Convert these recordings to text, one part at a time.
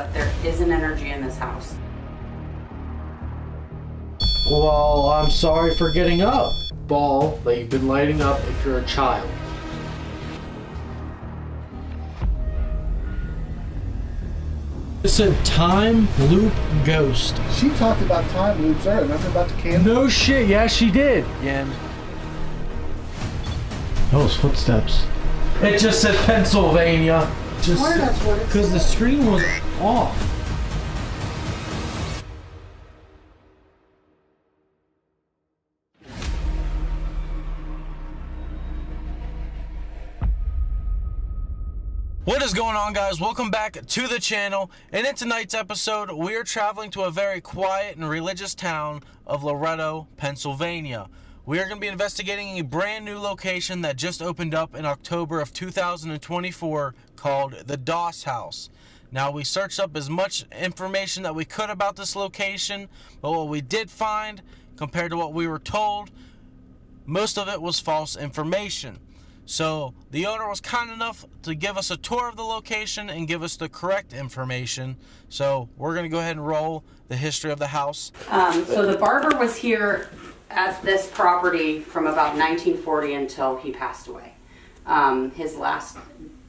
but there is an energy in this house. Well, I'm sorry for getting up. Ball that you've been lighting up if you're a child. It's a time loop ghost. She talked about time loops earlier. Remember about the candle? No shit, yeah she did. Yen. Those footsteps. It just said Pennsylvania. Just because the screen was off. What is going on, guys? Welcome back to the channel, and in tonight's episode we are traveling to a very quiet and religious town of Loretto, Pennsylvania. We are going to be investigating a brand new location that just opened up in October of 2024 called the Doss House. Now, we searched up as much information that we could about this location, but what we did find, compared to what we were told, most of it was false information. So the owner was kind enough to give us a tour of the location and give us the correct information. So we're going to go ahead and roll the history of the house. So the barber was here at this property from about 1940 until he passed away. His last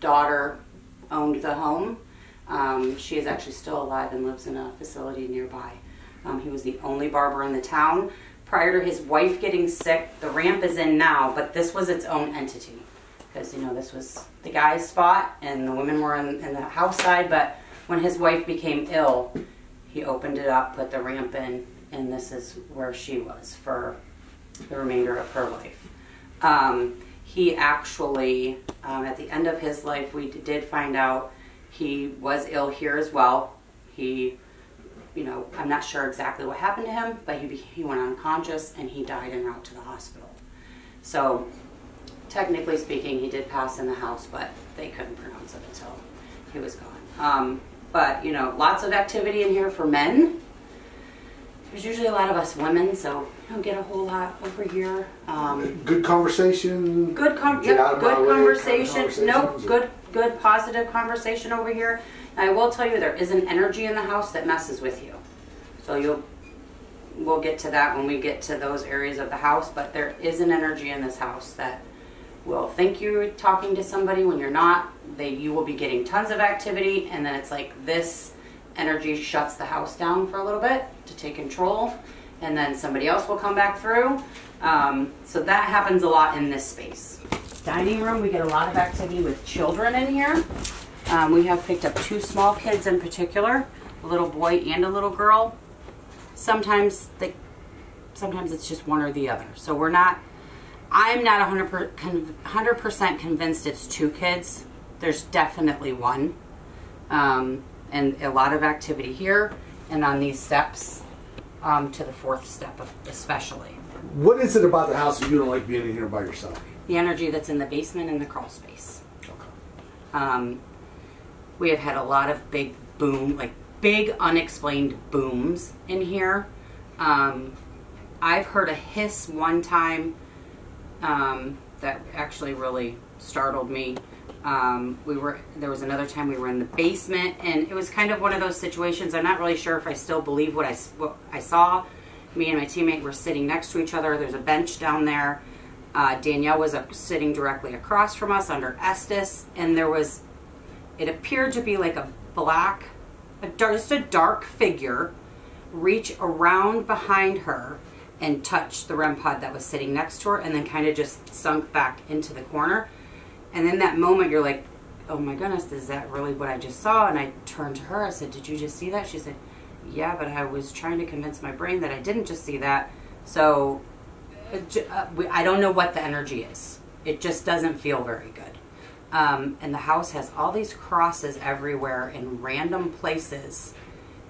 daughter owned the home. She is actually still alive and lives in a facility nearby. He was the only barber in the town. Prior to his wife getting sick, the ramp is in now, but this was its own entity. Because, you know, this was the guy's spot and the women were in the house side, but when his wife became ill, he opened it up, put the ramp in, and this is where she was for the remainder of her life. He actually, at the end of his life, we did find out he was ill here as well. He, you know, I'm not sure exactly what happened to him, but he went unconscious and he died en route to the hospital. So, technically speaking, he did pass in the house, but they couldn't pronounce it until he was gone. But, you know, lots of activity in here for men. There's usually a lot of us women, so you don't get a whole lot over here. Good conversation. Good conversation. Nope, good positive conversation over here. And I will tell you, there is an energy in the house that messes with you. So we'll get to that when we get to those areas of the house, but there is an energy in this house that will think you're talking to somebody when you're not. You will be getting tons of activity, and then it's like this energy shuts the house down for a little bit to take control, and then somebody else will come back through. So that happens a lot in this space. Dining room, we get a lot of activity with children in here. We have picked up two small kids in particular, a little boy and a little girl. Sometimes it's just one or the other. So I'm not 100% convinced it's two kids. There's definitely one. And a lot of activity here and on these steps to the fourth step especially. What is it about the house that you don't like being in here by yourself? The energy that's in the basement and the crawl space. Okay. We have had a lot of big unexplained booms in here. I've heard a hiss one time that actually really startled me. There was another time we were in the basement, and it was kind of one of those situations. I'm not really sure if I still believe what I saw. Me and my teammate were sitting next to each other. There's a bench down there. Danielle was sitting directly across from us under Estes, and it appeared to be like just a dark figure reach around behind her and touch the REM pod that was sitting next to her, and then kind of just sunk back into the corner. And in that moment, you're like, oh my goodness, is that really what I just saw? And I turned to her, I said, did you just see that? She said, yeah, but I was trying to convince my brain that I didn't just see that. So I don't know what the energy is. It just doesn't feel very good. And the house has all these crosses everywhere in random places,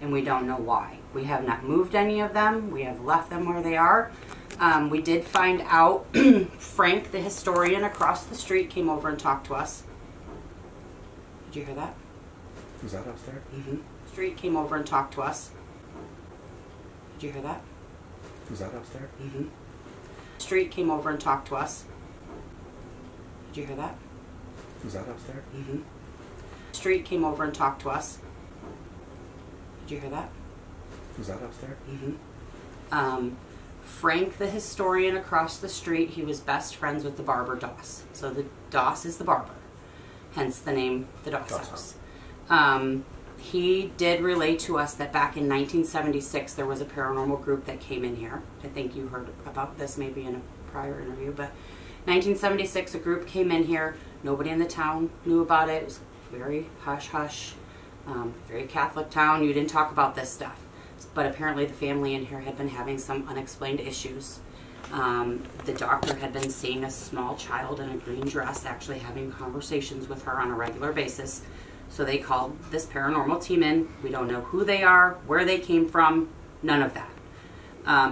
and we don't know why. We have not moved any of them. We have left them where they are. We did find out Frank, the historian across the street, came over and talked to us. Did you hear that? Was that upstairs? Mm-hmm. Street came over and talked to us. Did you hear that? Was that upstairs? Mm-hmm. Street came over and talked to us. Did you hear that? Was that upstairs? Mm-hmm. Street came over and talked to us. Did you hear that? Was that upstairs? Mm-hmm. Frank, the historian across the street, he was best friends with the barber Doss. So the Doss is the barber, hence the name the Doss House. He did relay to us that back in 1976 there was a paranormal group that came in here. I think you heard about this maybe in a prior interview, but 1976 a group came in here. Nobody in the town knew about it. It was very hush-hush, very Catholic town. You didn't talk about this stuff. But apparently the family in here had been having some unexplained issues. The doctor had been seeing a small child in a green dress, actually having conversations with her on a regular basis. So they called this paranormal team in. We don't know who they are, where they came from, none of that.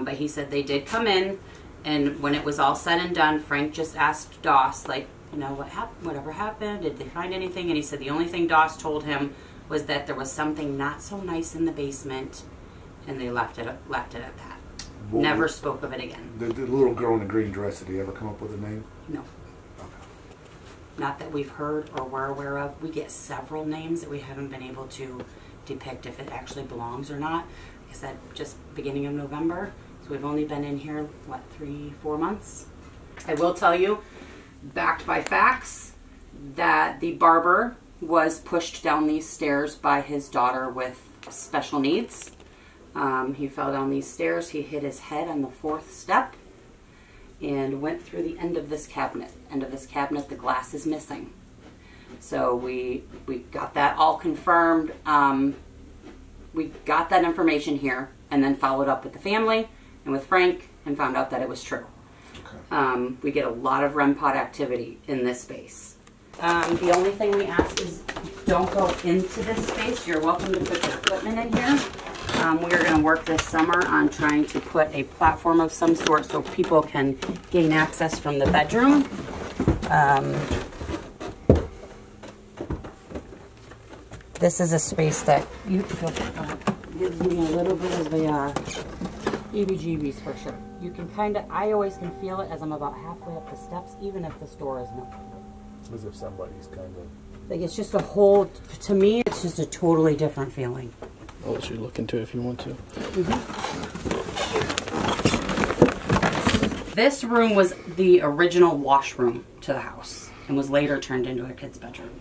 But he said they did come in, and when it was all said and done, Frank just asked Doss, like, you know, whatever happened? Did they find anything? And he said the only thing Doss told him was that there was something not so nice in the basement, and they left it at that. Well, never spoke of it again. The little girl in the green dress, did he ever come up with a name? No. Okay. Not that we've heard or we're aware of. We get several names that we haven't been able to depict if it actually belongs or not. Like I said, just beginning of November. So we've only been in here, what, 3-4 months? I will tell you, backed by facts, that the barber was pushed down these stairs by his daughter with special needs. He fell down these stairs. He hit his head on the 4th step and went through the end of this cabinet. The glass is missing. So we got that all confirmed. We got that information here and then followed up with the family and with Frank and found out that it was true. Okay. We get a lot of REM pod activity in this space. The only thing we ask is don't go into this space. You're welcome to put your equipment in here. We are going to work this summer on trying to put a platform of some sort so people can gain access from the bedroom. This is a space that you feel gives me a little bit of the EBGBs for sure. You can kind of, I always can feel it as I'm about halfway up the steps, even if this door isn't open. As if somebody's kind of... Like it's just a whole, to me, it's just a totally different feeling. I'll let you look into it if you want to. This room was the original washroom to the house and was later turned into a kid's bedroom.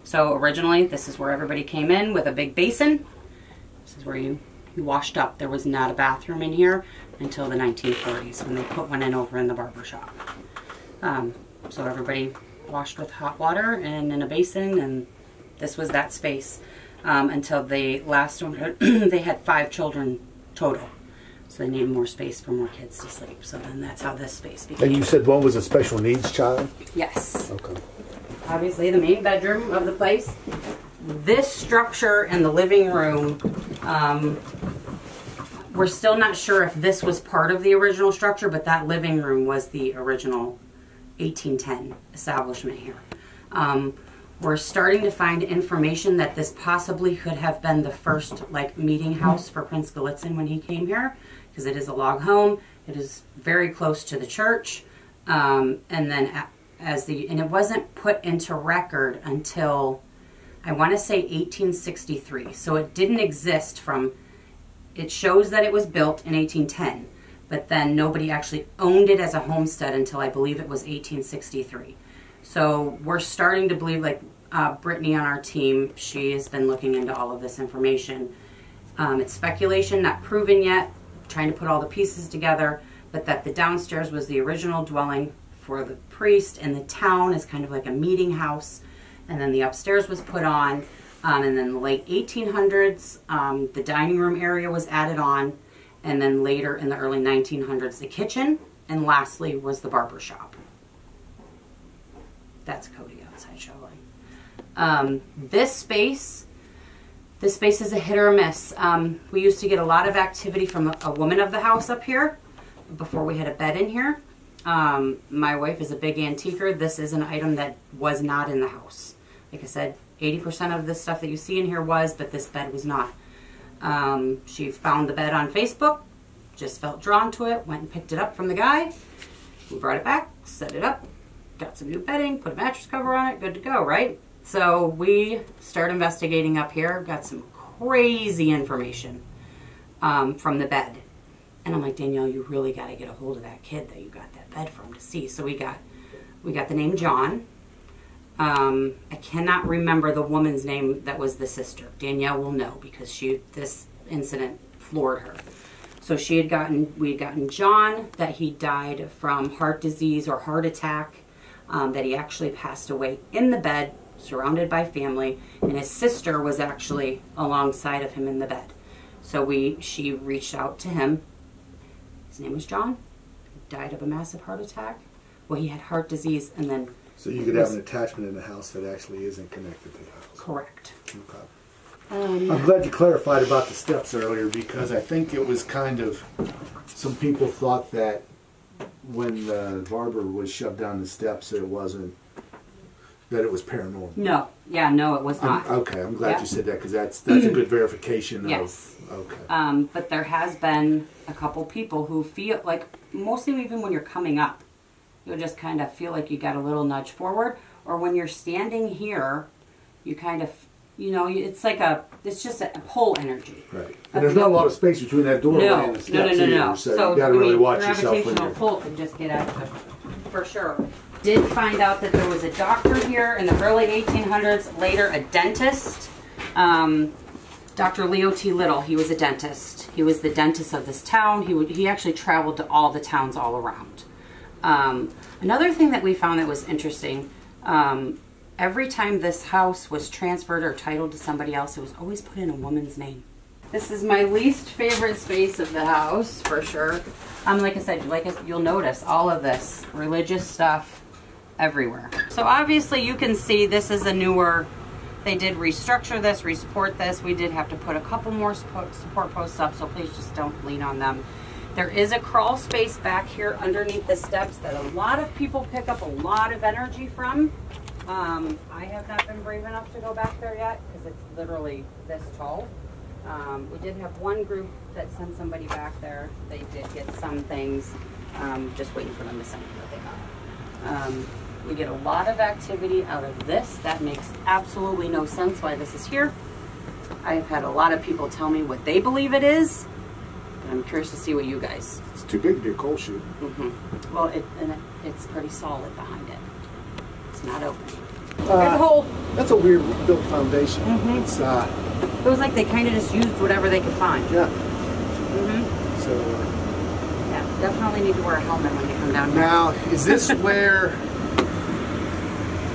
So originally, this is where everybody came in with a big basin. This is where you washed up. There was not a bathroom in here until the 1940s when they put one in over in the barber shop. So everybody washed with hot water and in a basin, and this was that space. Until the last one, they had 5 children total. So they needed more space for more kids to sleep. So then that's how this space became. And you said one was a special needs child? Yes. Okay. Obviously the main bedroom of the place. This structure in the living room, we're still not sure if this was part of the original structure, but that living room was the original 1810 establishment here. We're starting to find information that this possibly could have been the first meeting house for Prince Gallitzin when he came here, because it is a log home. It is very close to the church, and then and it wasn't put into record until I want to say 1863. So it didn't exist from. It shows that it was built in 1810, but then nobody actually owned it as a homestead until I believe it was 1863. So we're starting to believe, Brittany on our team, she has been looking into all of this information. It's speculation, not proven yet, trying to put all the pieces together, but that the downstairs was the original dwelling for the priest, and the town is kind of like a meeting house, and then the upstairs was put on, and then in the late 1800s, the dining room area was added on, and then later in the early 1900s, the kitchen, and lastly was the barber shop. That's Cody outside showing. This space is a hit or a miss. We used to get a lot of activity from a woman of the house up here before we had a bed in here. My wife is a big antiquer. This is an item that was not in the house. Like I said, 80% of this stuff that you see in here was, but this bed was not. She found the bed on Facebook, just felt drawn to it, went and picked it up from the guy. We brought it back, set it up, got some new bedding, put a mattress cover on it, good to go, right? So we start investigating up here, got some crazy information from the bed. And I'm like, Danielle, you really got to get a hold of that kid that you got that bed from to see. So we got the name John. I cannot remember the woman's name that was the sister. Danielle will know because this incident floored her. So we had gotten John, that he died from heart disease or heart attack, that he actually passed away in the bed, surrounded by family, and his sister was actually alongside of him in the bed. So she reached out to him. His name was John. He died of a massive heart attack. Well, he had heart disease, and then... So you could have an attachment in the house that actually isn't connected to the house. Correct. Okay. I'm glad you clarified about the steps earlier, because I think it was kind of... Some people thought that when the barber was shoved down the steps, that it wasn't... That it was paranormal. No. Yeah, no, it was not. Okay, I'm glad you said that, because that's a good verification yes. of... Okay. But there has been a couple people who feel like, mostly even when you're coming up, you'll just kind of feel like you got a little nudge forward, or when you're standing here, you kind of, it's just a pull energy. Right. And there's not a lot of space between that doorway and the steps either, so you got to really watch yourself when gravitational you're... pull can just get out of it, for sure. Did find out that there was a doctor here in the early 1800s, later a dentist. Dr. Leo T. Little, he was a dentist. He was the dentist of this town. He actually traveled to all the towns all around. Another thing that we found that was interesting, every time this house was transferred or titled to somebody else, it was always put in a woman's name. This is my least favorite space of the house, for sure. Like I said, you'll notice all of this religious stuff everywhere. So obviously you can see this is a newer... They did restructure this, re-support this. We did have to put a couple more support posts up, so please just don't lean on them. There is a crawl space back here underneath the steps that a lot of people pick up a lot of energy from. I have not been brave enough to go back there yet because it's literally this tall. We did have one group that sent somebody back there. They did get some things, just waiting for them to send me what they got. We get a lot of activity out of this. That makes absolutely no sense why this is here. I've had a lot of people tell me what they believe it is. And I'm curious to see what you guys... It's too big to be a coal chute. Mm-hmm. Well, it's pretty solid behind it. It's not open. There's a hole. That's a weird built foundation. Mm-hmm. It's it was like they kind of just used whatever they could find. Yeah. Mm-hmm. So... yeah, definitely need to wear a helmet when you come down here. Now, is this where...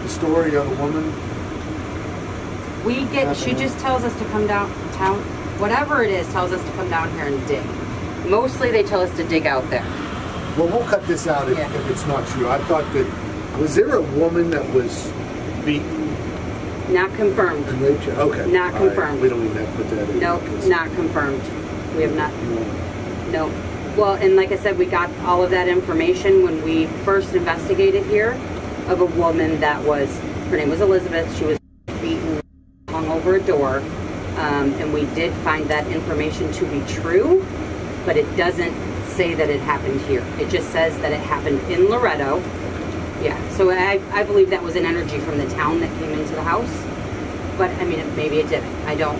the story of a woman? She just tells us to come downtown, whatever it is, tells us to come down here and dig. Mostly they tell us to dig out there. Well, we'll cut this out if it's not true. I thought that, was there a woman that was beaten? Not confirmed. And raped? Okay. Not confirmed. Right. We don't need to put that in. Nope, not confirmed. We have not. Nope. Well, and like I said, we got all of that information when we first investigated here of a woman that her name was Elizabeth. She was beaten, hung over a door, and we did find that information to be true, but it doesn't say that it happened here. It just says that it happened in Loretto. Yeah, so I believe that was an energy from the town that came into the house, but I mean, maybe it didn't. I don't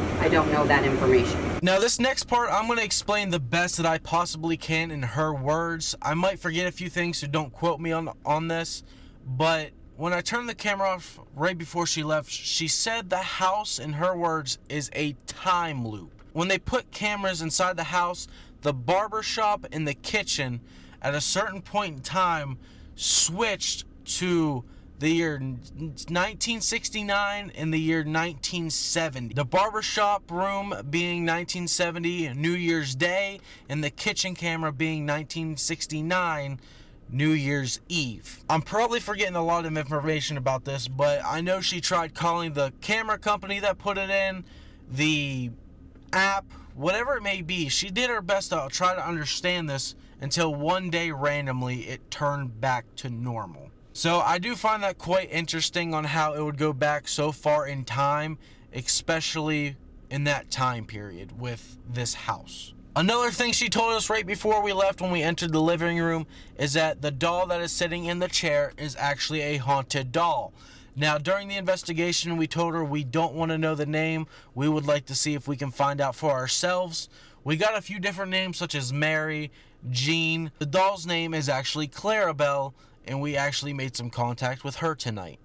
know that information. Now this next part, I'm going to explain the best that I possibly can in her words. I might forget a few things, so don't quote me on this. But when I turned the camera off right before she left, she said the house, in her words, is a time loop. When they put cameras inside the house, the barber shop and the kitchen at a certain point in time switched to the year 1969 and the year 1970. The barbershop room being 1970, New Year's Day, and the kitchen camera being 1969, New Year's Eve. I'm probably forgetting a lot of information about this, but I know she tried calling the camera company that put it in, the app, whatever it may be. She did her best to try to understand this until one day randomly it turned back to normal. So I do find that quite interesting on how it would go back so far in time, especially in that time period with this house. Another thing she told us right before we left when we entered the living room is that the doll that is sitting in the chair is actually a haunted doll. Now, during the investigation, we told her we don't want to know the name. We would like to see if we can find out for ourselves. We got a few different names, such as Mary, Jean. The doll's name is actually Clarabelle, and we actually made some contact with her tonight.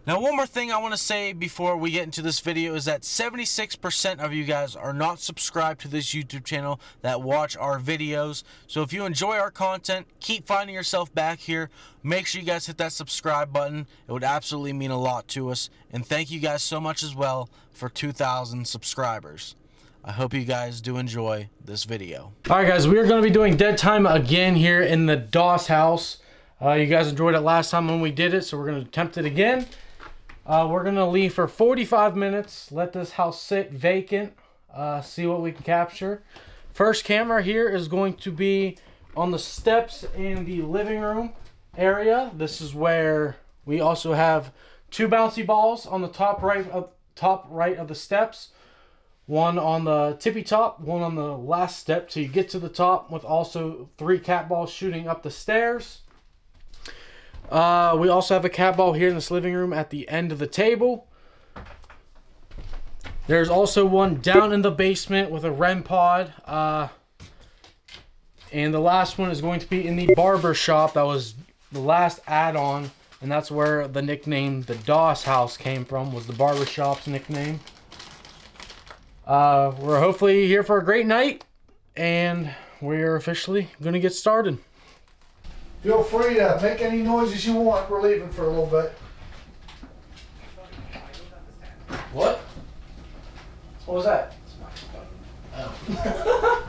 Now, one more thing I want to say before we get into this video is that 76% of you guys are not subscribed to this YouTube channel that watch our videos. So if you enjoy our content, keep finding yourself back here. Make sure you guys hit that subscribe button. It would absolutely mean a lot to us. And thank you guys so much as well for 2,000 subscribers. I hope you guys do enjoy this video. Alright guys, we are going to be doing Dead Time again here in the Doss house. You guys enjoyed it last time when we did it, so we're going to attempt it again. We're going to leave for 45 minutes, let this house sit vacant, see what we can capture. First camera here is going to be on the steps in the living room area. This is where we also have 2 bouncy balls on the top right of the steps. One on the tippy top, one on the last step till you get to the top, with also 3 cat balls shooting up the stairs. We also have a cat ball here in this living room at the end of the table. There's also one down in the basement with a REM pod. And the last one is going to be in the barber shop. That was the last add-on, and that's where the nickname the Doss house came from, was the barber shop's nickname. We're hopefully here for a great night, and we're officially going to get started. Feel free to make any noises you want. We're leaving for a little bit. What? What was that? Oh.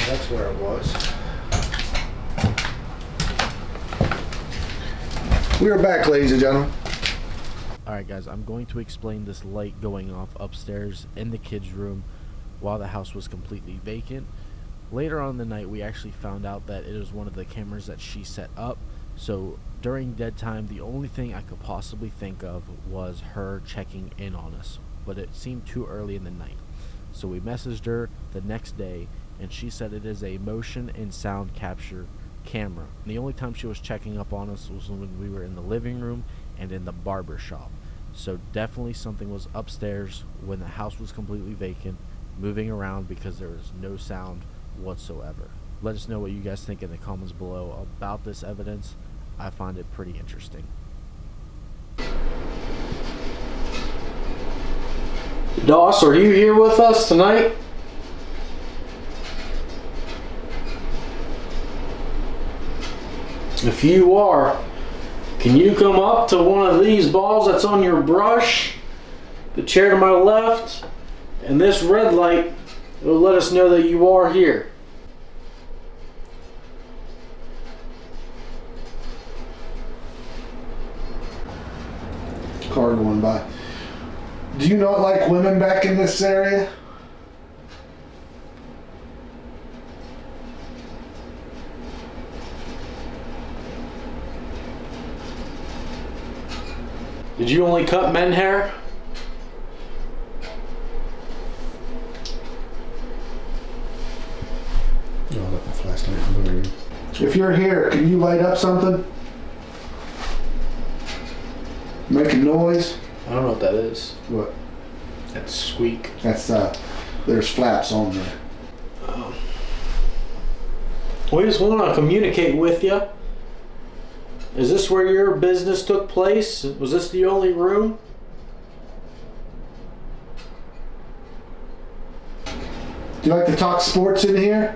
That's where it was. We are back, ladies and gentlemen. Alright guys, I'm going to explain this light going off upstairs in the kids' room. while the house was completely vacant. Later on in the night, we actually found out that it was one of the cameras that she set up. So during dead time, the only thing I could possibly think of was her checking in on us, but it seemed too early in the night. So we messaged her the next day, and she said it is a motion and sound capture camera. And the only time she was checking up on us was when we were in the living room and in the barber shop. So definitely something was upstairs when the house was completely vacant, moving around because there was no sound whatsoever. Let us know what you guys think in the comments below about this evidence. I find it pretty interesting. Doss, are you here with us tonight? If you are, can you come up to one of these balls that's on your brush, the chair to my left, and this red light will let us know that you are here. Car going by. Do you not like women back in this area? Did you only cut men hair? No, I'll let my flashlight. If you're here, can you light up something? Make a noise? I don't know what that is. What? That's squeak. That's there's flaps on there. We just want to communicate with you. Is this where your business took place? Was this the only room? Do you like to talk sports in here?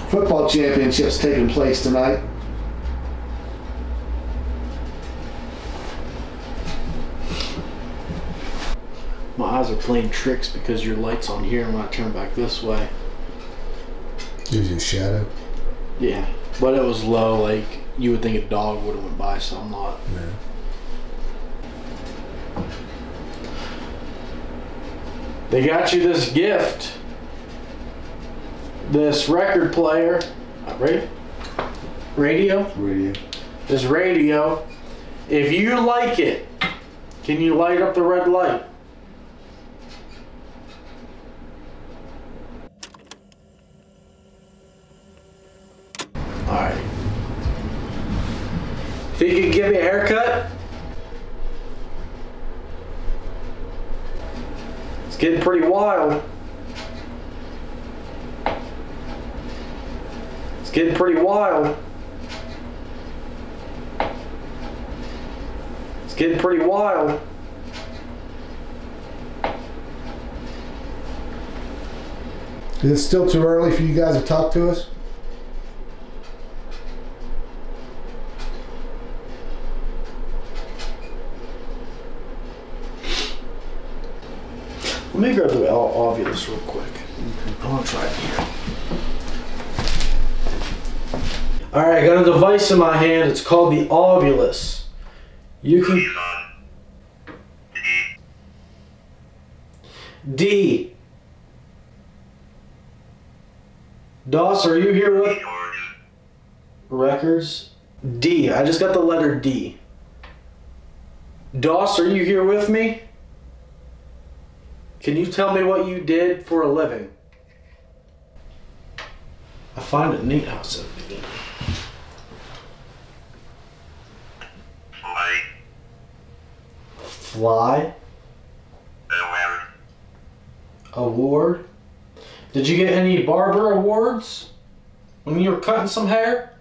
Football championships taking place tonight. My eyes are playing tricks because your light's on here and when I turn back this way. Gives you a shadow. Yeah, but it was low, like you would think a dog would have went by, so I'm not. Yeah. They got you this gift. This record player. Radio? Radio. This radio. If you like it, can you light up the red light? Alright. Think you can give me a haircut? It's getting pretty wild. It's getting pretty wild. It's getting pretty wild. Is it still too early for you guys to talk to us? Let me grab the ovulus real quick. I want to try it here. Alright, I got a device in my hand. It's called the ovulus. You can... D. Doss, are you here with... Records? D. I just got the letter D. Doss, are you here with me? Can you tell me what you did for a living? I find it neat how it said it. Fly? Award? Did you get any barber awards when you were cutting some hair?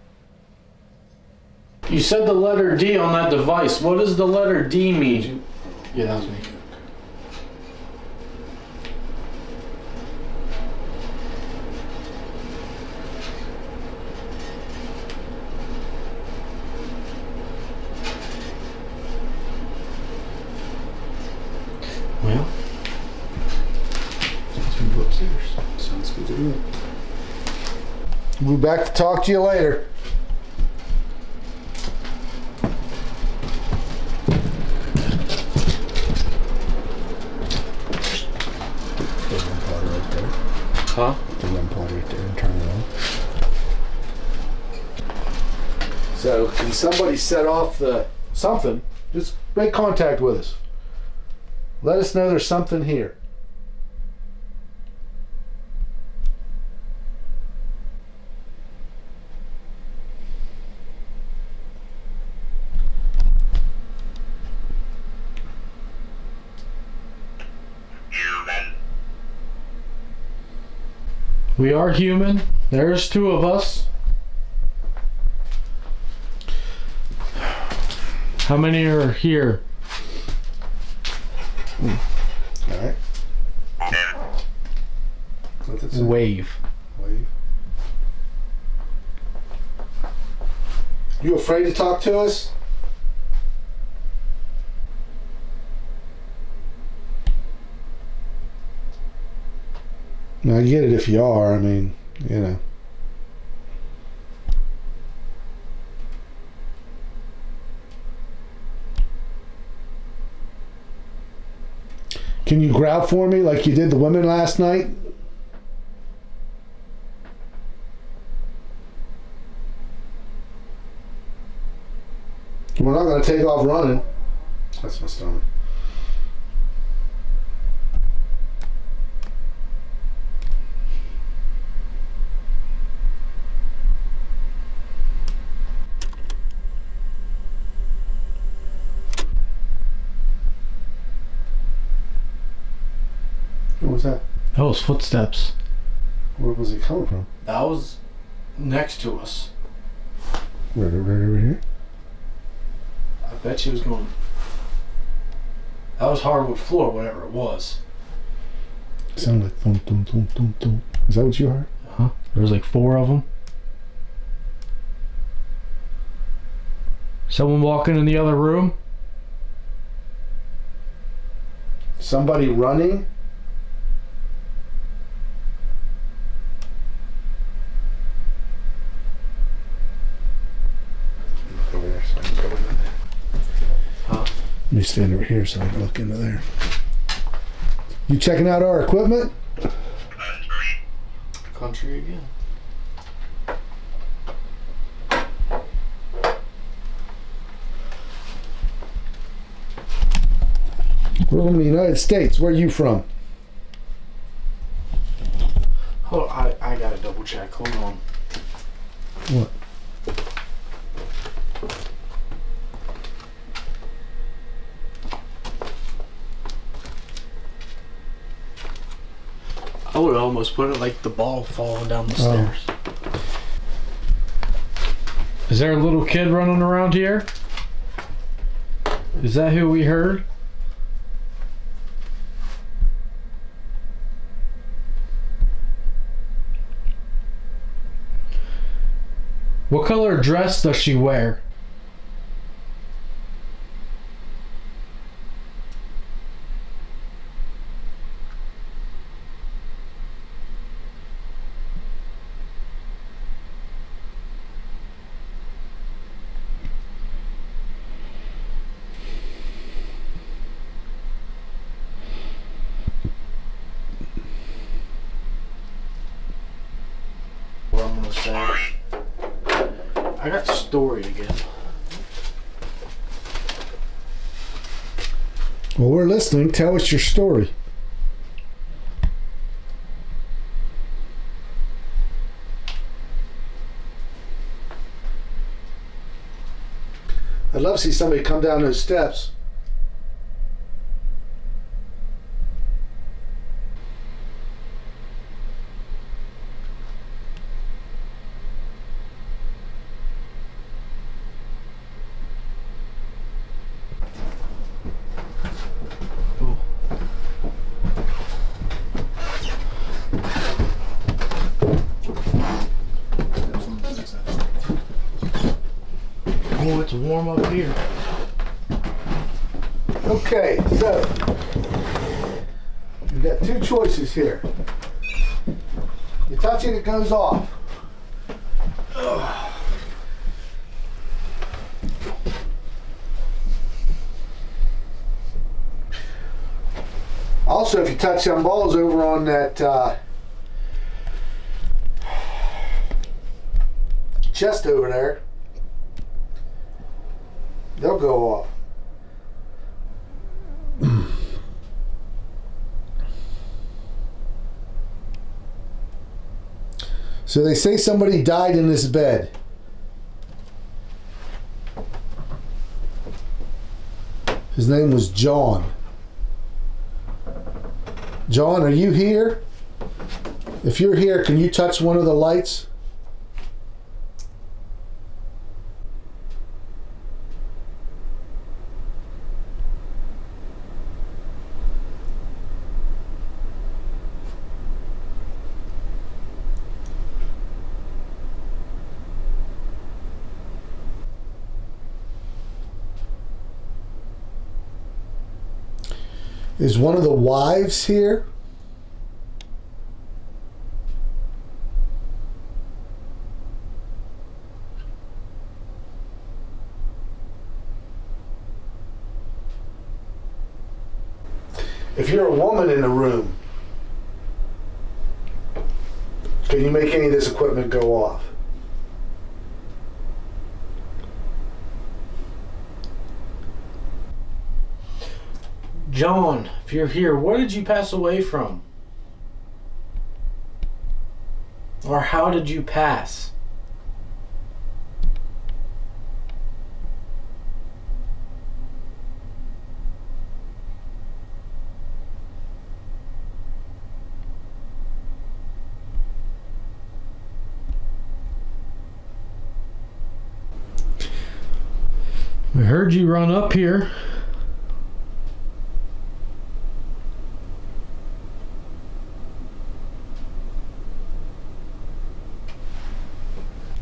You said the letter D on that device. What does the letter D mean? Yeah, that was me. Well, let's move upstairs. Sounds good to me. We'll be back to talk to you later. Huh? The REM pod right there and turn it on. So, can somebody set off the something? Just make contact with us. Let us know there's something here. We are human. There's two of us. How many are here? Alright. What's it say? Wave. Wave. You afraid to talk to us? I get it if you are. I mean, you know. Can you grab for me like you did the women last night? We're not going to take off running. That's my stomach. What was that? Those footsteps. Where was it coming from? That was next to us. Right over here? I bet she was going. That was hardwood floor, whatever it was. It sounded like thump, thump, thump, thump, thump. Is that what you heard? Huh? There was like 4 of them. Someone walking in the other room. Somebody running? Look over there so I can go in there. Huh? Let me stand over here so I can look into there. You checking out our equipment? Country again. We're from the United States. Where are you from? Hold on, I gotta double check. Hold on. What? I would almost put it like the ball falling down the stairs. Is there a little kid running around here? Is that who we heard? What color dress does she wear? What I'm gonna say. I got the story again. Well, we're listening. Tell us your story. I'd love to see somebody come down those steps. Oh, it's warm up here. Okay, so you've got 2 choices here. You touch it, it goes off. Also, if you touch some balls over on that chest over there, they'll go off. So they say somebody died in this bed. His name was John. John, are you here? If you're here, can you touch one of the lights? Is one of the wives here? If you're a woman in the room, can you make any of this equipment go off? John, if you're here, where did you pass away from? Or how did you pass? I heard you run up here.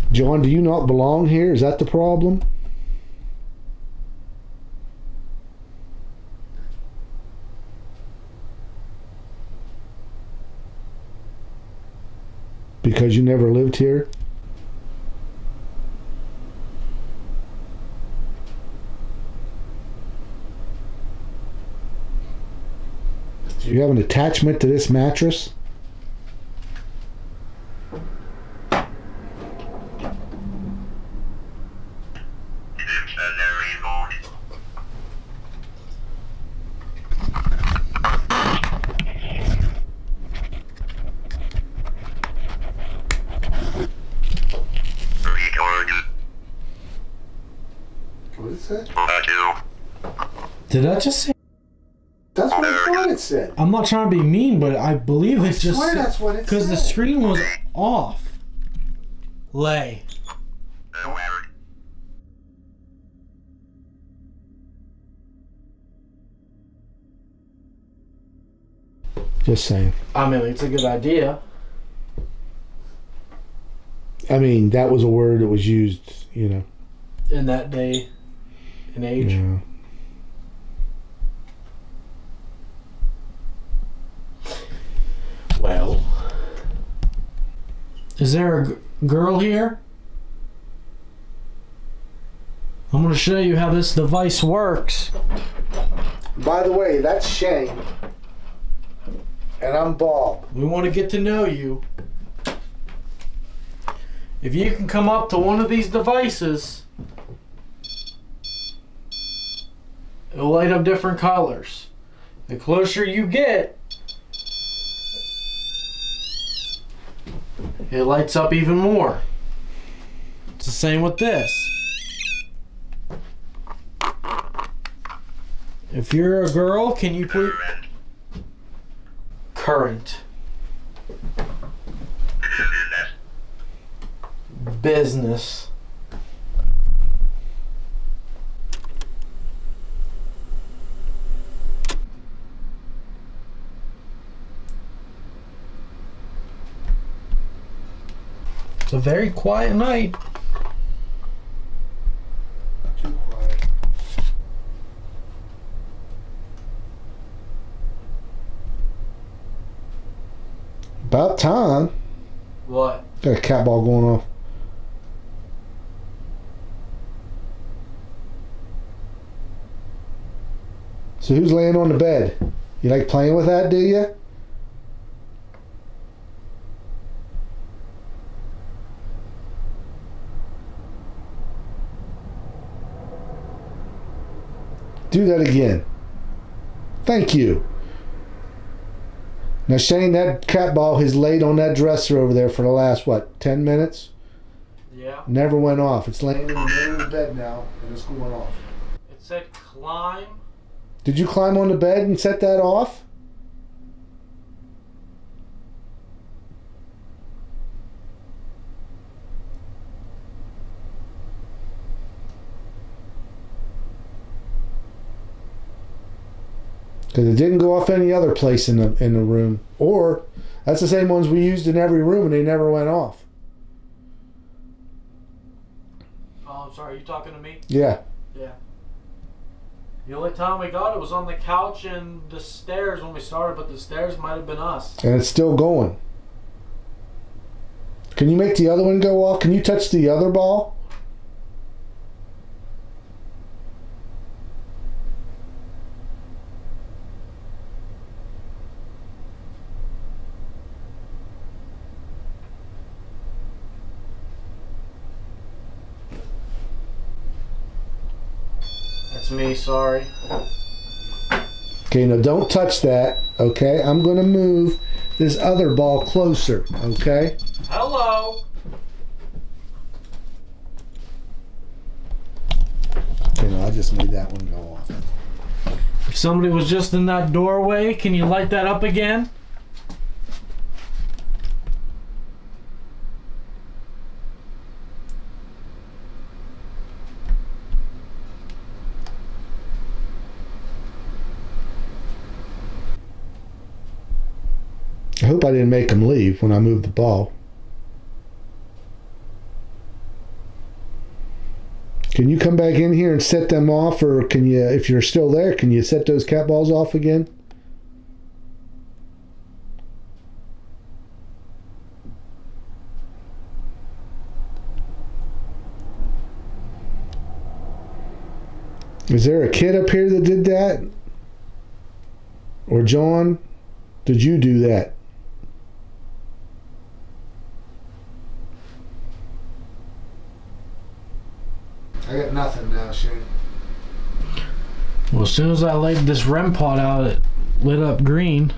John, do you not belong here? Is that the problem? Because you never lived here? Do you have an attachment to this mattress? What is that? Did I just say? That's what I thought it said. I'm not trying to be mean, but I believe it's just. I swear that's what it said. Because the screen was off. Lay. Just saying. I mean, it's a good idea. I mean, that was a word that was used, you know. In that day and age. Yeah. Well. Is there a girl here? I'm going to show you how this device works. By the way, that's Shane. And I'm Bob. We want to get to know you. If you can come up to one of these devices, it'll light up different colors. The closer you get, it lights up even more. It's the same with this. If you're a girl, can you please... Current. Business. It's a very quiet night. Too quiet. About time. What? Got a cat ball going off. So who's laying on the bed? You like playing with that, do you? Do that again. Thank you. Now, Shane, that cat ball has laid on that dresser over there for the last, what, 10 minutes? Yeah. Never went off. It's laying in the middle of the bed now, and it's going off. It said climb. Did you climb on the bed and set that off? Because it didn't go off any other place in the room. Or, that's the same ones we used in every room and they never went off. Oh, I'm sorry. Are you talking to me? Yeah. Yeah. The only time we got it was on the couch and the stairs when we started, but the stairs might have been us. And it's still going. Can you make the other one go off? Can you touch the other ball? That's me, sorry. Okay, now don't touch that, okay? I'm going to move this other ball closer, okay? Hello. Okay, no, I just made that one go off. If somebody was just in that doorway, can you light that up again? I hope I didn't make them leave when I moved the ball. Can you come back in here and set them off, or can you, if you're still there, can you set those cat balls off again? Is there a kid up here that did that? Or John, did you do that? I got nothing now, Shane. Well, as soon as I laid this REM pod out, it lit up green.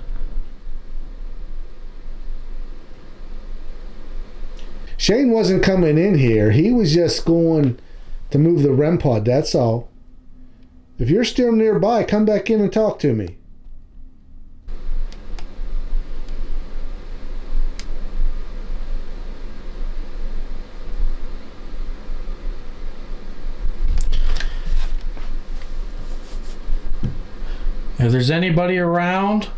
Shane wasn't coming in here. He was just going to move the REM pod, that's all. If you're still nearby, come back in and talk to me. If there's anybody around,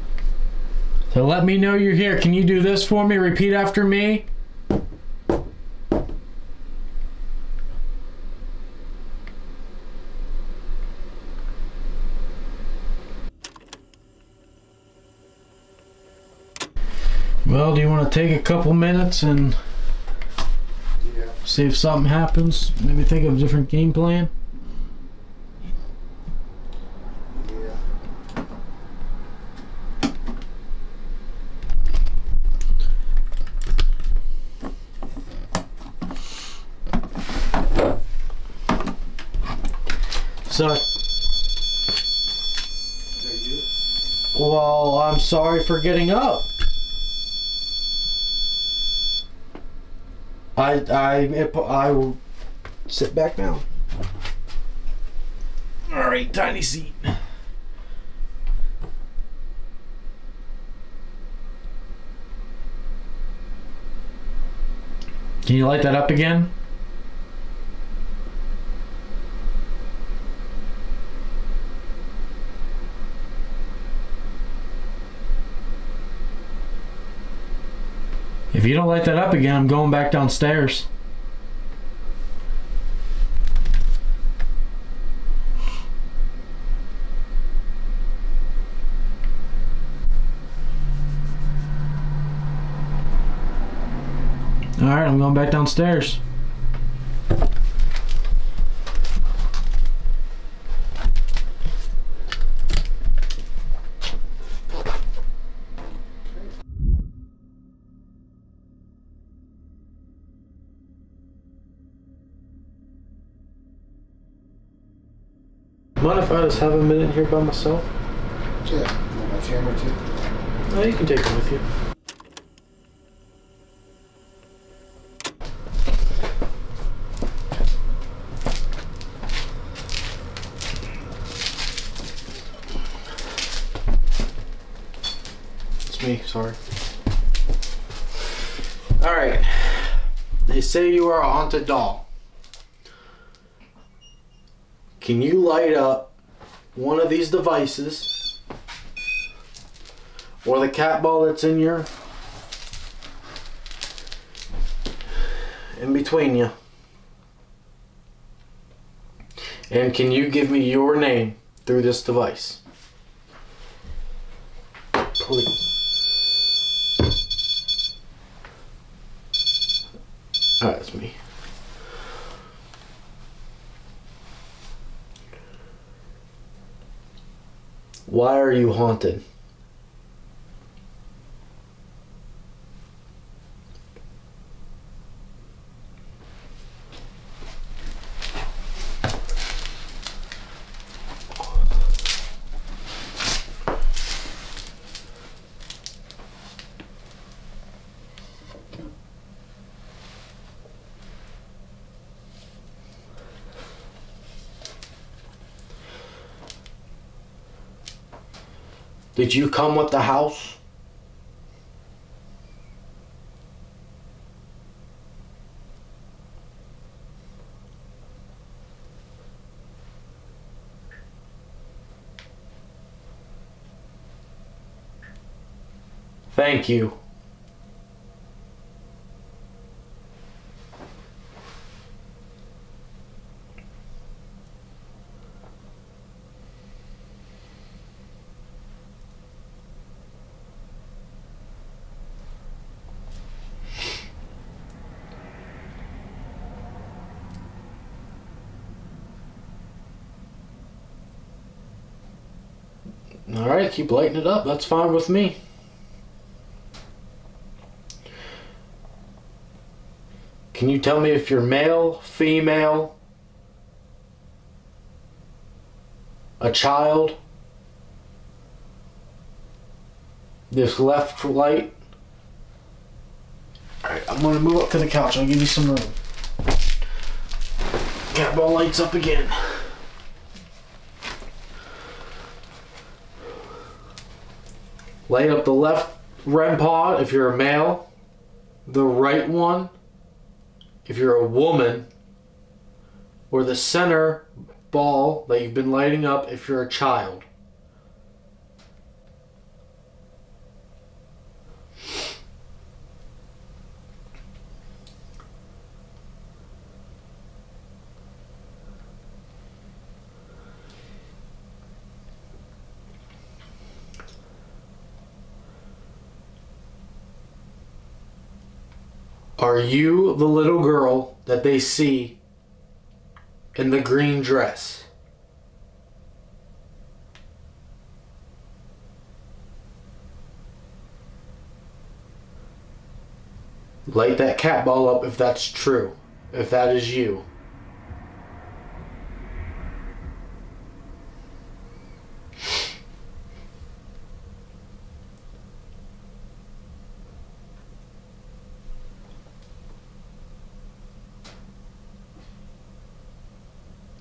so let me know you're here. Can you do this for me? Repeat after me. Well, do you want to take a couple minutes and see if something happens? Maybe think of a different game plan? So, well, I'm sorry for getting up. I will sit back down. All right, tiny seat. Can you light that up again? If you don't light that up again, I'm going back downstairs. Alright, I'm going back downstairs. Mind if I just have a minute here by myself? Yeah. You want my camera too? Oh, you can take it with you. It's me, sorry. Alright. They say you are a haunted doll. Can you light up one of these devices or the cat ball that's in between you? And can you give me your name through this device? Please. Alright, that's me. Why are you haunted? Did you come with the house? Thank you. Alright, keep lighting it up. That's fine with me. Can you tell me if you're male, female, a child? This left light. Alright, I'm going to move up to the couch. I'll give you some room. Cat ball lights up again. Light up the left REM pod if you're a male, the right one if you're a woman, or the center ball that you've been lighting up if you're a child. Are you the little girl that they see in the green dress? Light that cat ball up if that's true, if that is you.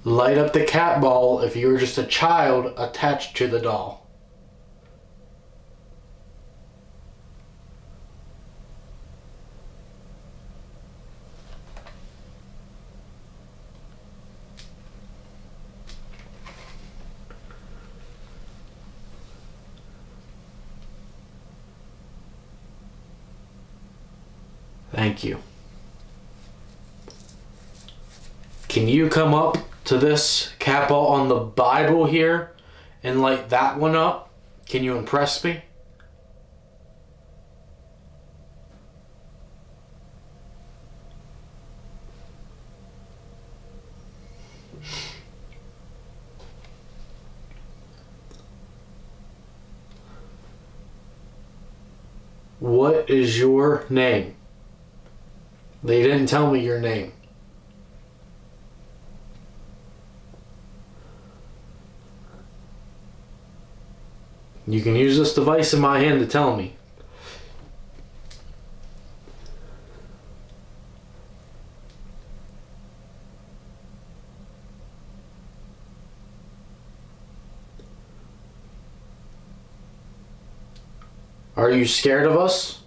Light up the cat ball if you were just a child attached to the doll. Thank you. Can you come up to this cat ball on the Bible here and light that one up? Can you impress me? What is your name? They didn't tell me your name. You can use this device in my hand to tell me. Are you scared of us?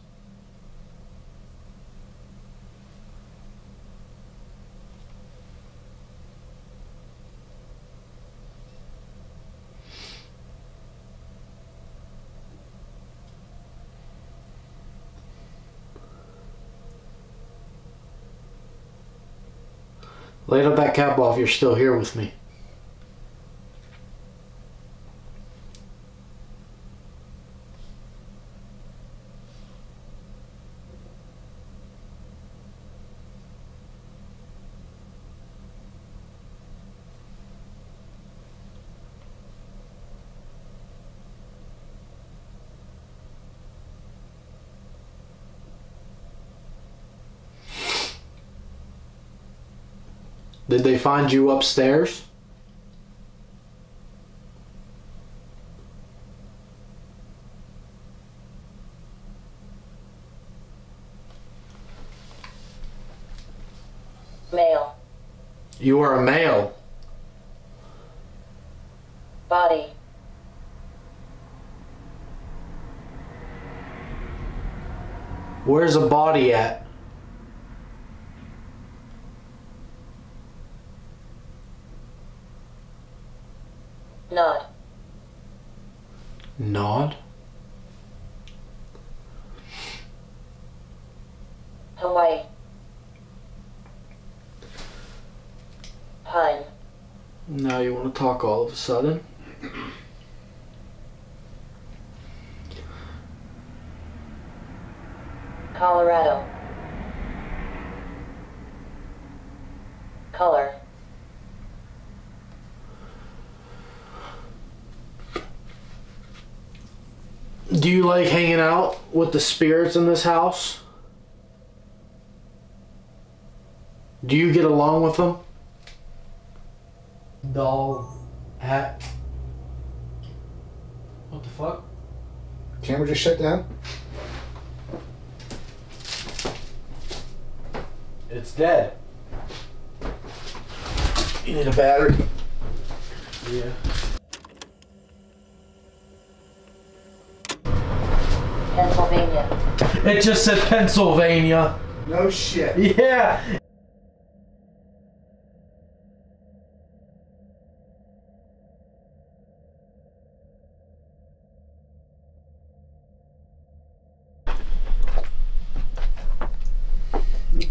Light up that cap off, you're still here with me. Did they find you upstairs? Male. You are a male. Body. Where's a body at? Nod. Nod? Hawaii. Pine. Now you want to talk all of a sudden? Colorado. Color. Do you like hanging out with the spirits in this house? Do you get along with them? Doll, hat. What the fuck? Camera just shut down? It's dead. You need a battery? Yeah. Pennsylvania. It just said Pennsylvania. No shit. Yeah.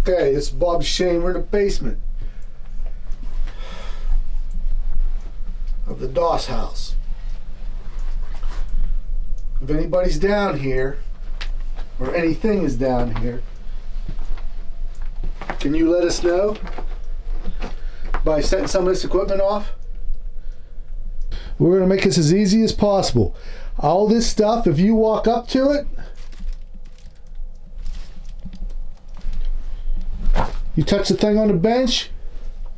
Okay, this is Bob's Shane. We're in the basement of the Doss house. If anybody's down here, or anything is down here, can you let us know by setting some of this equipment off? We're going to make this as easy as possible. All this stuff, if you walk up to it, you touch the thing on the bench,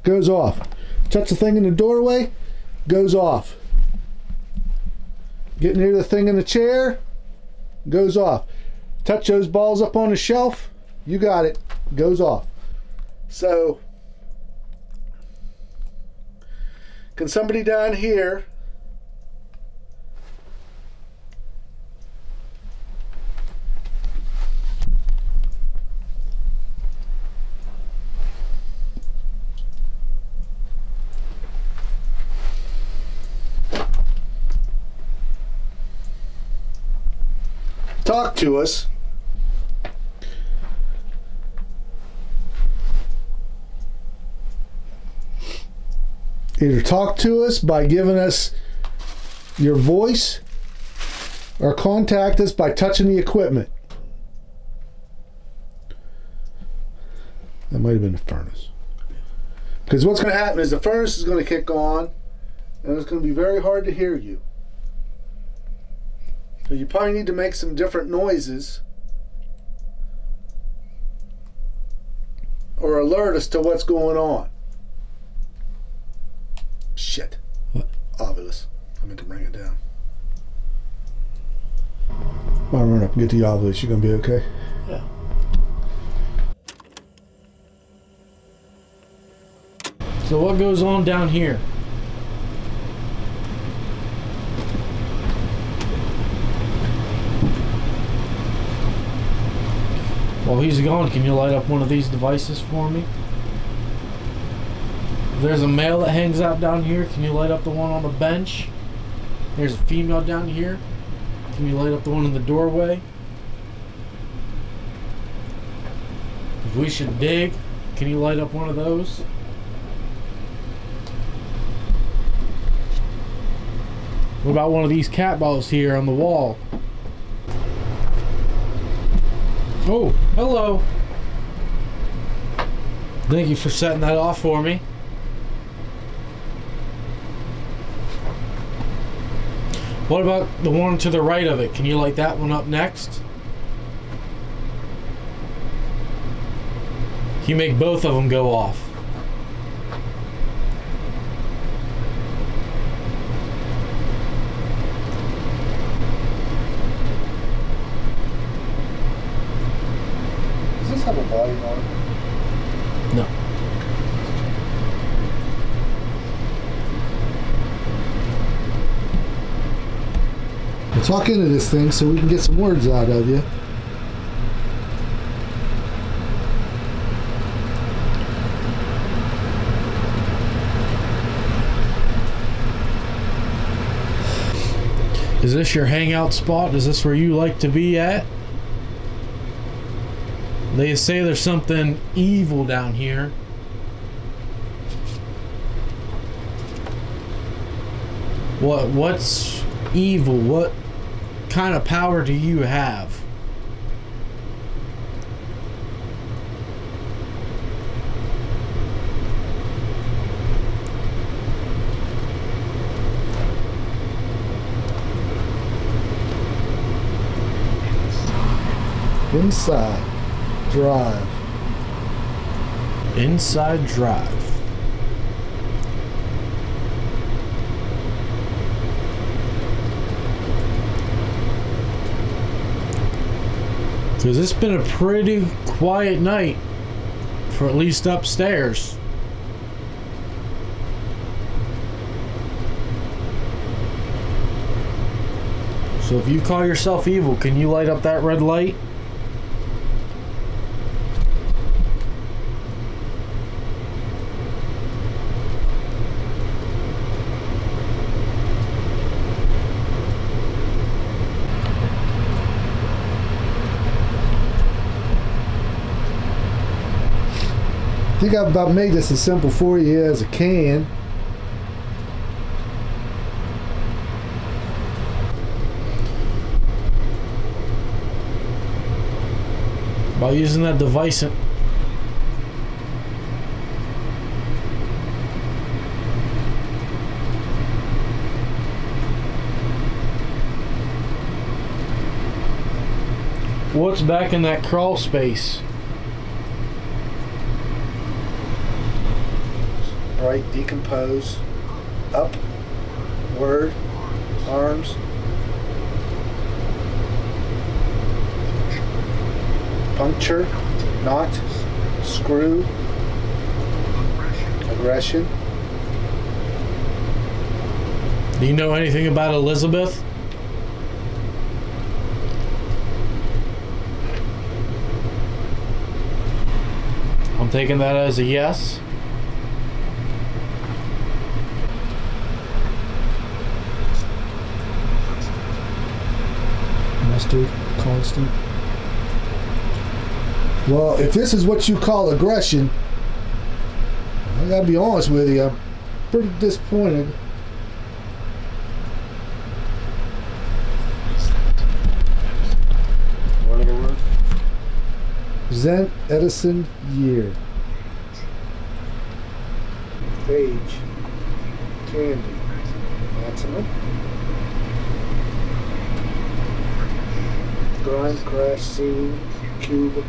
goes off. Touch the thing in the doorway, goes off. Get near the thing in the chair, goes off. Touch those balls up on the shelf, you got it, goes off. So, can somebody down here talk to us? Either talk to us by giving us your voice or contact us by touching the equipment. That might have been the furnace. Because what's going to happen is the furnace is going to kick on and it's going to be very hard to hear you. So you probably need to make some different noises or alert us to what's going on. Shit. What? Obvious. I meant to bring it down. I'll run up and get the obelisk. You gonna be okay? Yeah. So what goes on down here? While he's gone, can you light up one of these devices for me? There's a male that hangs out down here. Can you light up the one on the bench? There's a female down here. Can you light up the one in the doorway? If we should dig, can you light up one of those? What about one of these cat balls here on the wall? Oh, hello. Thank you for setting that off for me. What about the one to the right of it? Can you light that one up next? Can you make both of them go off? Does this have a volume on it? No. We'll talk into this thing so we can get some words out of you. Is this your hangout spot? Is this where you like to be at? They say there's something evil down here. What's evil? What kind of power do you have? Inside drive. Inside drive. Because it's been a pretty quiet night, for at least upstairs. So if you call yourself evil, can you light up that red light? I think I've about made this as simple for you as I can. By using that device. What's back in that crawl space? Right, decompose, up, word, arms, puncture, knot, screw, aggression. Do you know anything about Elizabeth? I'm taking that as a yes. Constant. Well, if this is what you call aggression, I gotta be honest with you, I'm pretty disappointed. What are the words? Zen Edison year. Page. Candy. Maximum. Grind, crash, scene, cube.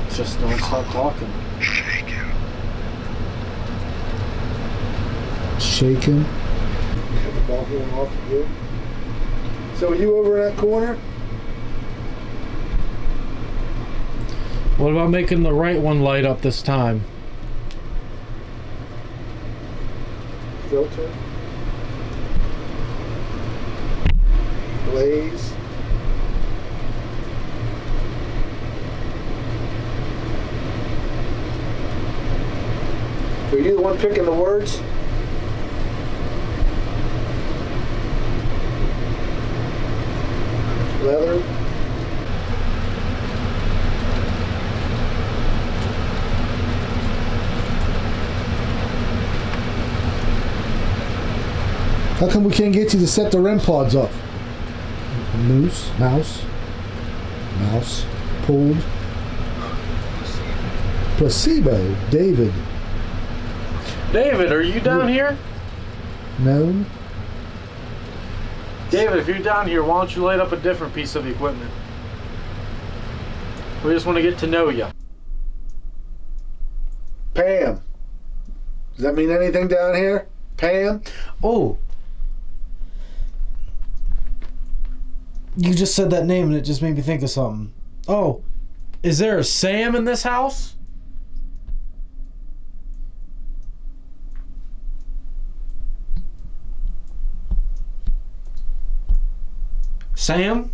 Just don't stop talking. Shaken. ball going off again. So are you over in that corner? What about making the right one light up this time? Filter. Blaze. Are you the one picking the words? Leather. How come we can't get you to set the REM pods up? Mouse, pulled. Placebo, David. David, are you down here? Known. David, if you're down here, why don't you light up a different piece of equipment? We just want to get to know you. Pam. Does that mean anything down here? Pam? Oh. You just said that name and it just made me think of something. Oh. Is there a Sam in this house? Sam?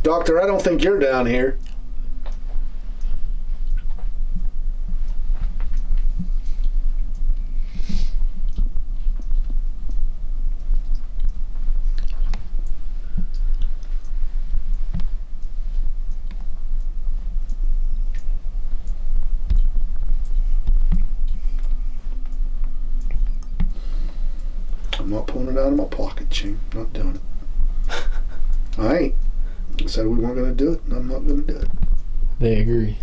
Doctor, I don't think you're down here. I'm not pulling it out of my pocket, Ching. Not doing it. I ain't. I said we weren't going to do it, and I'm not going to do it. They agree.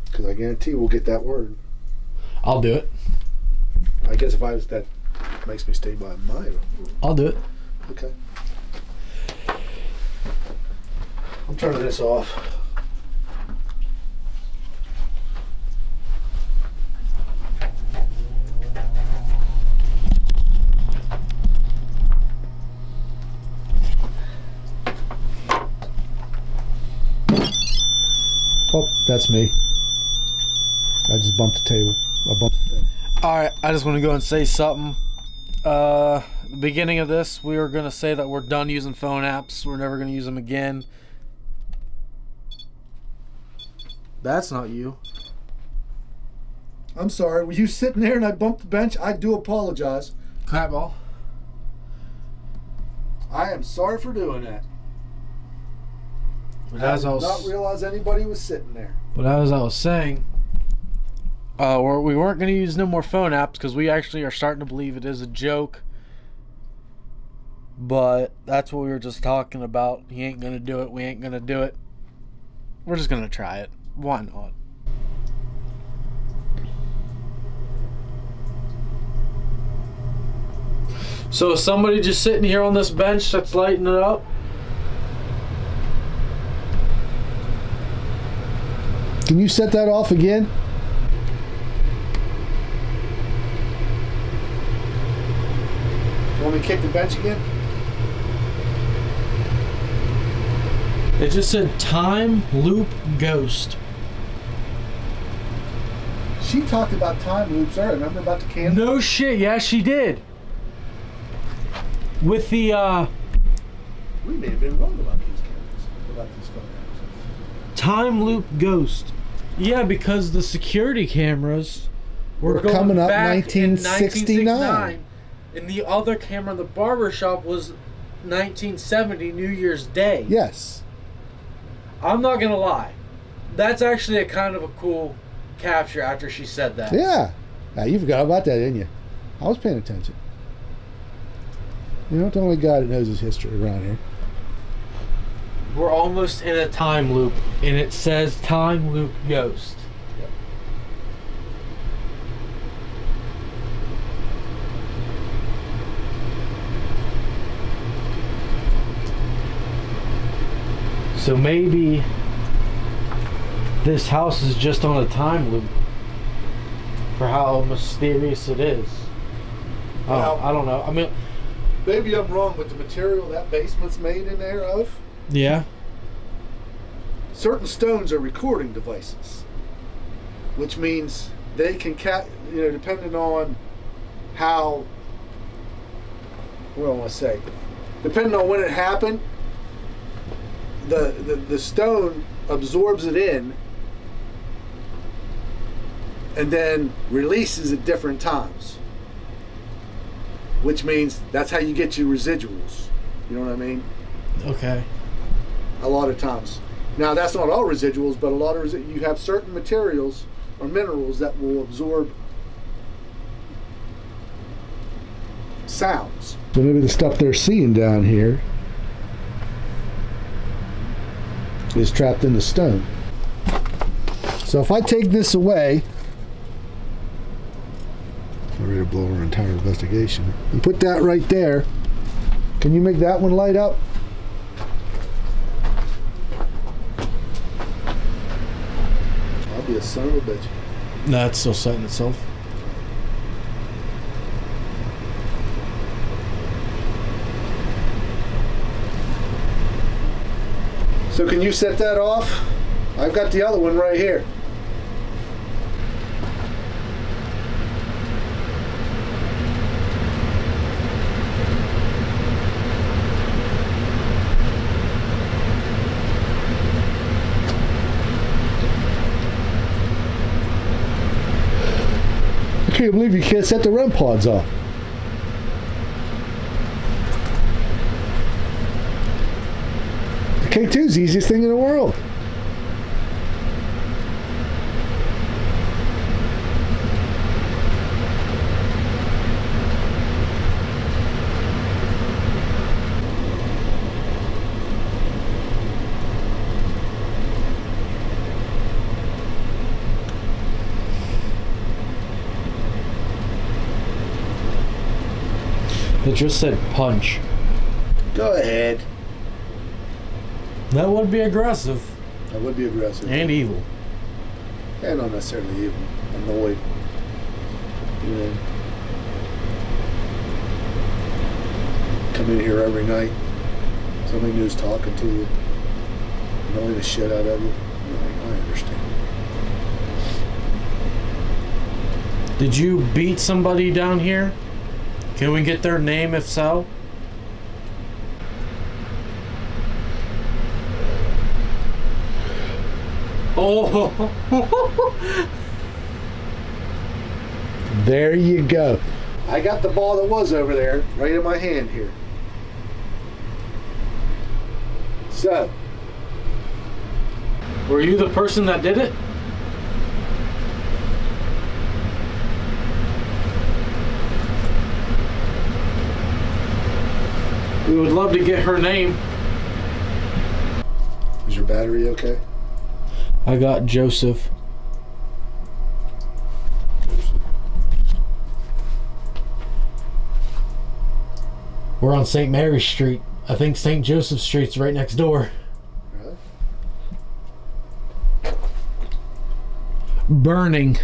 Because I guarantee we'll get that word. I'll do it. I guess if I was that, makes me stay by my rule. I'll do it. Okay. I'm turning this off. Oh, that's me. I just bumped the table. I bumped the thing. Alright, I just want to go and say something. The beginning of this, we were going to say that we're done using phone apps. We're never going to use them again. That's not you. I'm sorry. Were you sitting there and I bumped the bench? I do apologize. Clapball. I am sorry for doing that. But I did not realize anybody was sitting there. But as I was saying, we weren't going to use no more phone apps because we actually are starting to believe it is a joke. But that's what we were just talking about. He ain't going to do it. We ain't going to do it. We're just going to try it. Why not? So is somebody just sitting here on this bench that's lighting it up? Can you set that off again? Want me to kick the bench again? It just said time loop ghost. She talked about time loops earlier. Remember about the candle? No shit, yeah, she did. With the We may have been wrong about these cameras, about these photos. time loop ghost. Yeah, because the security cameras were going coming up back 1969. in 1969. And the other camera in the barber shop was 1970 New Year's Day. Yes. I'm not gonna lie. That's actually a kind of a cool capture after she said that. Yeah. Now, you forgot about that, didn't you? I was paying attention. You're not the only guy that knows his history around here. We're almost in a time loop, and it says time loop ghost. Yep. So maybe this house is just on a time loop. for how mysterious it is. Well, I don't know. I mean, maybe I'm wrong, but the material that basement's made in there of, yeah. certain stones are recording devices, which means they can depending on how, what do I want to say, depending on when it happened, the stone absorbs it in and then releases at different times, which means that's how you get your residuals. You know what I mean? Okay. A lot of times. Now, that's not all residuals, but a lot of you have certain materials or minerals that will absorb sounds. So maybe the stuff they're seeing down here is trapped in the stone. So if I take this away, I'm ready to blow our entire investigation, and put that right there, can you make that one light up? I'll be a son of a bitch. No, it's still setting itself. So can you set that off? I've got the other one right here. I can't believe you can't set the REM pods off. The K2 is the easiest thing in the world. It just said punch. Go ahead. That would be aggressive. That would be aggressive. And evil. Yeah, not necessarily evil. Annoyed. You know. Come in here every night. Somebody new's talking to you. Annoying the shit out of you. I understand. Did you beat somebody down here? Can we get their name if so? Oh! There you go. I got the ball that was over there right in my hand here. So. Were you the person that did it? We would love to get her name. Is your battery okay? I got Joseph. We're on St. Mary's Street. I think St. Joseph Street's right next door. Really? Burning.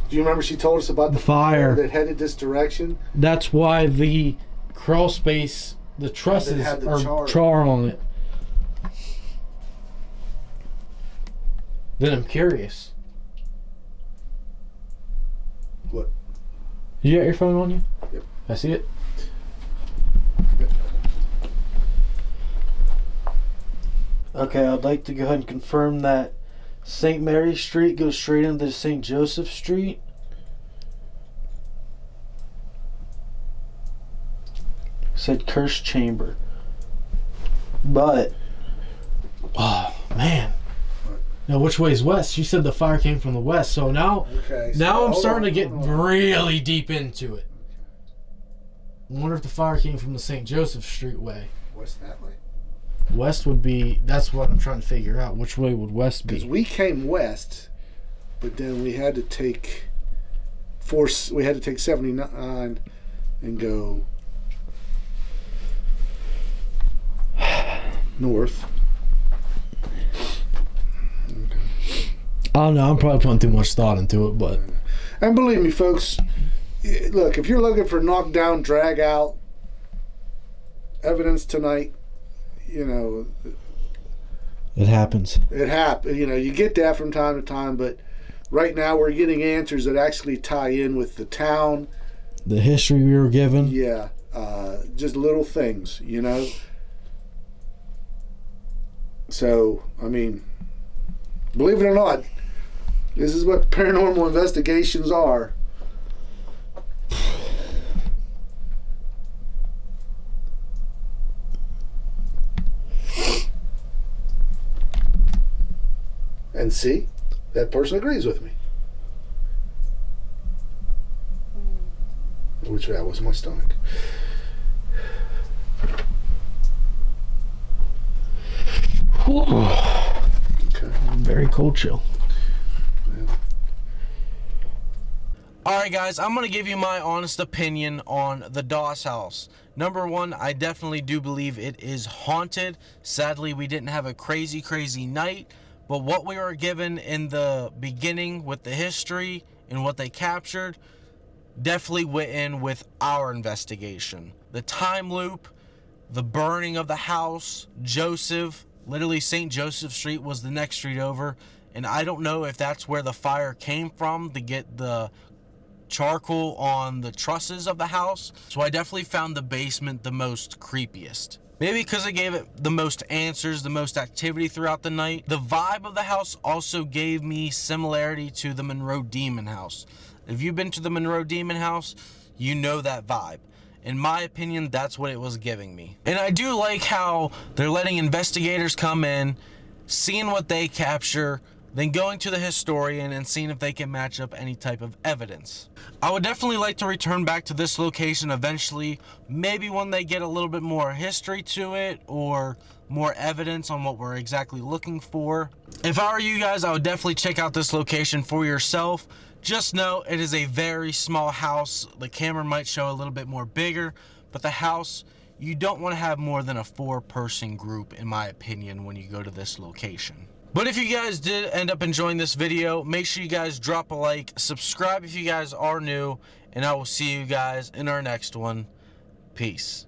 Do you remember she told us about The fire that headed this direction? That's why the crawl space, the trusses had the are char. char on it. Then I'm curious. What? You got your phone on you? Yep. I see it. Yep. Okay, I'd like to go ahead and confirm that St. Mary's Street goes straight into St. Joseph Street. Said cursed chamber. But, oh man. Now which way is west? She said the fire came from the west. So now, Okay, so now I'm hold starting on, to get hold on. really deep into it. I wonder if the fire came from the St. Joseph Street way. What's that way? West would be, that's what I'm trying to figure out. Which way would west Because be? we came west, but then we had to take 79 and go north. Okay. I don't know. I'm probably putting too much thought into it, but. And believe me, folks, look, if you're looking for knockdown, drag out evidence tonight, you know, It happens. You know, you get that from time to time, but right now we're getting answers that actually tie in with the town. The history we were given. Yeah, just little things, you know. So, I mean, believe it or not, this is what paranormal investigations are. And see, that person agrees with me. Which that was my stomach. Okay. Very cold chill. Yeah. Alright guys, I'm going to give you my honest opinion on the Doss house. Number one, I definitely do believe it is haunted. Sadly, we didn't have a crazy night. But what we were given in the beginning with the history and what they captured definitely went in with our investigation. The time loop, the burning of the house, Joseph, literally St. Joseph Street was the next street over. And I don't know if that's where the fire came from to get the charcoal on the trusses of the house. So I definitely found the basement the most creepiest. Maybe because it gave it the most answers, the most activity throughout the night. The vibe of the house also gave me similarity to the Monroe Demon House. If you've been to the Monroe Demon House, you know that vibe. In my opinion, that's what it was giving me. And I do like how they're letting investigators come in, seeing what they capture, then going to the historian and seeing if they can match up any type of evidence. I would definitely like to return back to this location eventually, maybe when they get a little bit more history to it or more evidence on what we're exactly looking for. If I were you guys, I would definitely check out this location for yourself. Just know it is a very small house. The camera might show a little bit more bigger, but the house, you don't want to have more than a 4-person group, in my opinion, when you go to this location. But if you guys did end up enjoying this video, make sure you guys drop a like, subscribe if you guys are new, and I will see you guys in our next one. Peace.